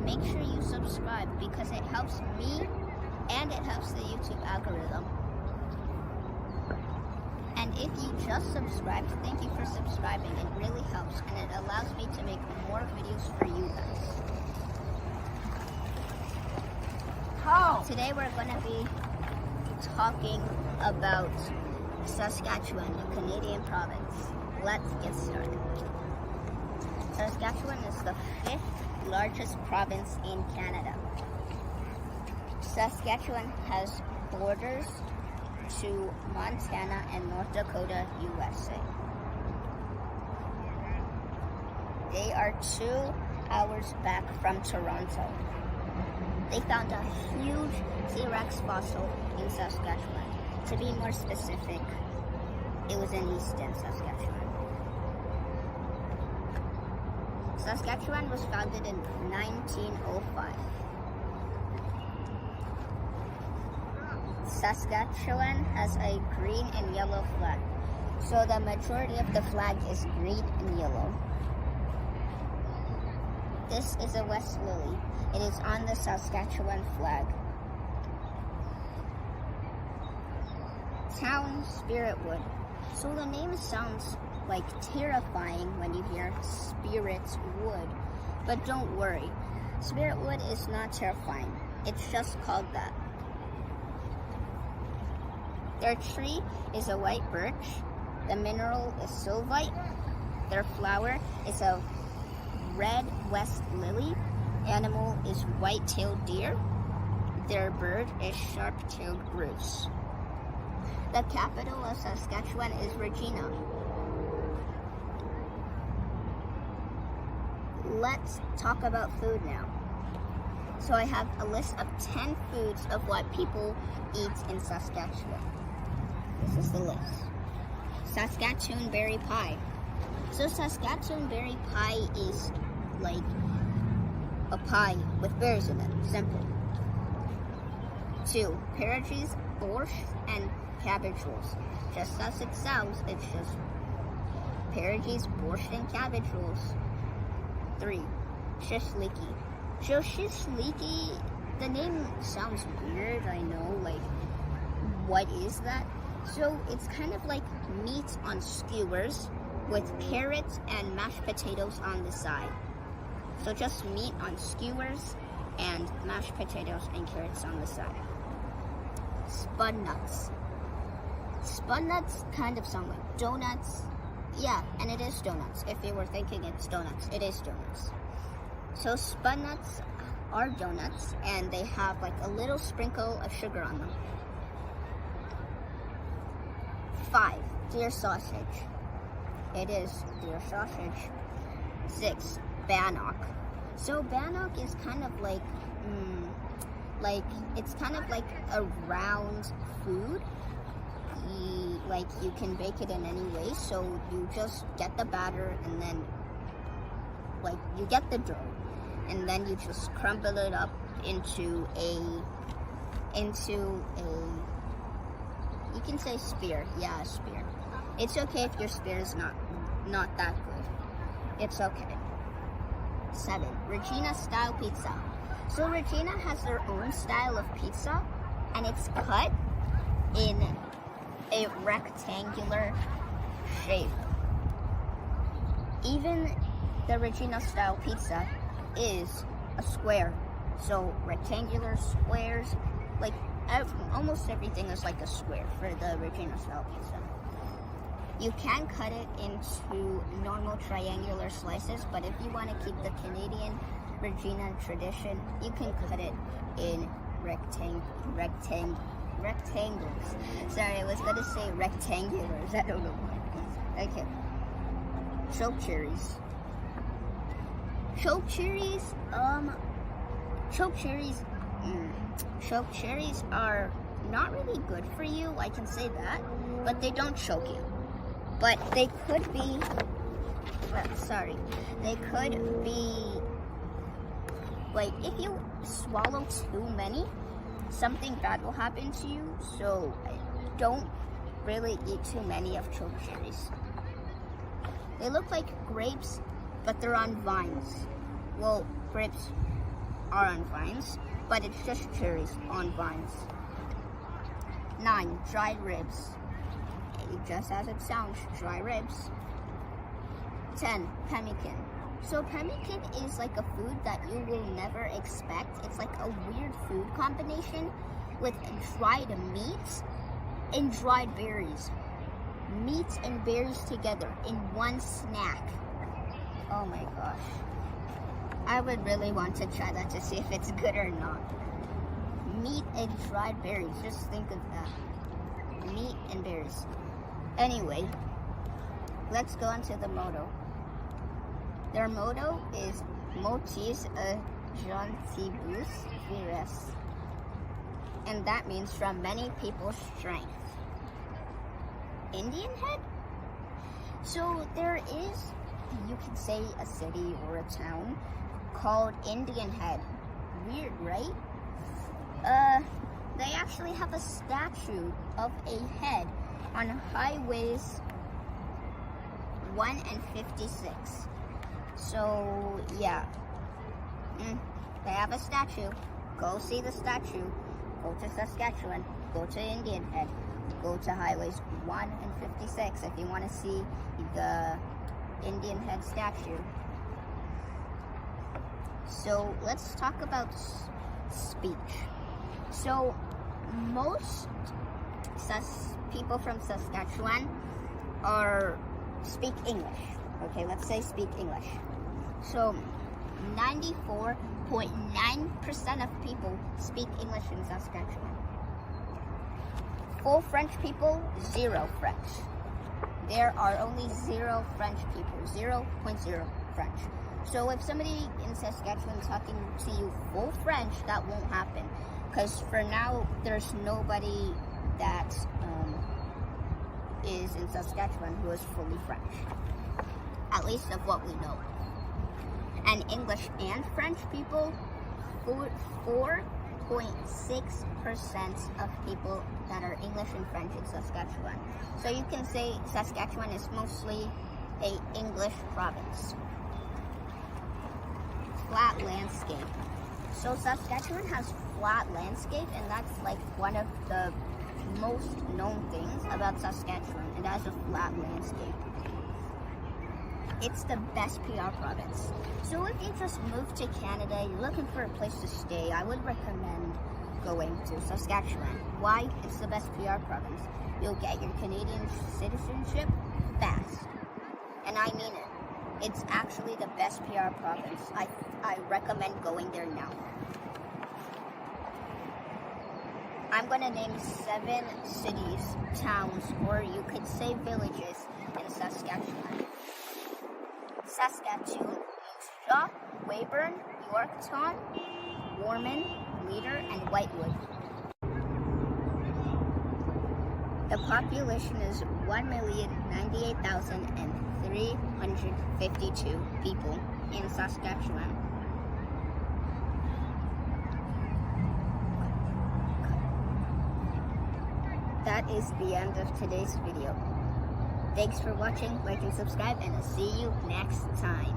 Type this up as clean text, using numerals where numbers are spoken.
make sure you subscribe because it helps me and it helps the YouTube algorithm. And if you just subscribed, thank you for subscribing. It really helps and it allows me to make more videos for you guys. Today we're going to be talking about Saskatchewan, a Canadian province. Let's get started. Saskatchewan is the 5th largest province in Canada. Saskatchewan has borders to Montana and North Dakota, USA. They are 2 hours back from Toronto. They found a huge T-Rex fossil in Saskatchewan. To be more specific, it was in eastern Saskatchewan. Saskatchewan was founded in 1905. Saskatchewan has a green and yellow flag. So the majority of the flag is green and yellow. This is a West Lily. It is on the Saskatchewan flag. Town Spiritwood. So the name sounds like terrifying when you hear Spirit's Wood. But don't worry. Spiritwood is not terrifying. It's just called that. Their tree is a white birch. The mineral is sylvite. Their flower is a red West Lily. Animal is white-tailed deer. Their bird is sharp-tailed grouse. The capital of Saskatchewan is Regina. Let's talk about food now. So I have a list of 10 foods of what people eat in Saskatchewan. This is the list. Saskatchewan berry pie. So Saskatchewan berry pie is like a pie with berries in it. Simple. 2. Pierogies, borscht, and cabbage rolls. Just as it sounds, it's just pierogies, borscht, and cabbage rolls. 3. Shishliki. So shishliki, the name sounds weird, I know, like, what is that? So it's kind of like meat on skewers with carrots and mashed potatoes on the side. So just meat on skewers and mashed potatoes and carrots on the side. Spun nuts. Spun nuts kind of sound like donuts. Yeah, and it is donuts. If you were thinking it's donuts, it is donuts. So spun nuts are donuts and they have like a little sprinkle of sugar on them. 5. Deer sausage. It is deer sausage. 6. Bannock. So bannock is kind of like, it's kind of like a round food. Like you can bake it in any way. So you just get the batter and then, like you get the dough, and then you just crumble it up into a. You can say spear. Yeah, a spear. It's okay if your spear is not that good. It's okay. 7. Regina style pizza. So Regina has their own style of pizza, and it's cut in a rectangular shape. Even the Regina style pizza is a square. So rectangular squares, like almost everything is like a square for the Regina style pizza. You can cut it into normal triangular slices, but if you want to keep the Canadian Regina tradition, you can cut it in rectangles. Sorry, I was going to say rectangulars. I don't know why. Okay. Choke cherries. Choke cherries are not really good for you, I can say that, but they don't choke you. But they could be, like if you swallow too many, something bad will happen to you, so don't really eat too many of choke cherries. They look like grapes, but they're on vines. Well, grapes are on vines, but it's just cherries on vines. 9. Dried ribs. Just as it sounds, dry ribs. 10. Pemmican. So pemmican is like a food that you will never expect. It's like a weird food combination with dried meat and dried berries. Meat and berries together in one snack. Oh my gosh. I would really want to try that to see if it's good or not. Meat and dried berries. Just think of that. Meat and berries. Anyway, let's go on to the motto. Their motto is Motis a gentibus vires. And that means from many people's strength. Indian Head? So there is, you could say, a city or a town called Indian Head. Weird, right? They actually have a statue of a head on highways 1 and 56. So, yeah. They have a statue. Go see the statue. Go to Saskatchewan. Go to Indian Head. Go to highways 1 and 56 if you want to see the Indian Head statue. So, let's talk about speech. So, most people from Saskatchewan speak English. Okay, let's say speak English. So 94.9% of people speak English in Saskatchewan. Full French people, 0 French. There are only 0 French people, 0.0 French. So if somebody in Saskatchewan is talking to you full French, that won't happen. Because for now, there's nobody that is in Saskatchewan who is fully French. At least of what we know. And English and French people, 4.6% of people that are English and French in Saskatchewan. So you can say Saskatchewan is mostly an English province. Flat landscape. So Saskatchewan has flat landscape, and that's like one of the most known things about Saskatchewan. It has a flat landscape. It's the best PR province. So if you just moved to Canada, you're looking for a place to stay, I would recommend going to Saskatchewan. Why? It's the best PR province. You'll get your Canadian citizenship fast. And I mean it. It's actually the best PR province. I recommend going there now. I'm going to name 7 cities, towns, or you could say villages in Saskatchewan. Saskatoon, Shaw, Weyburn, Yorkton, Warman, Leader, and Whitewood. The population is 1,098,352 people in Saskatchewan. That is the end of today's video. Thanks for watching, like and subscribe, and I'll see you next time.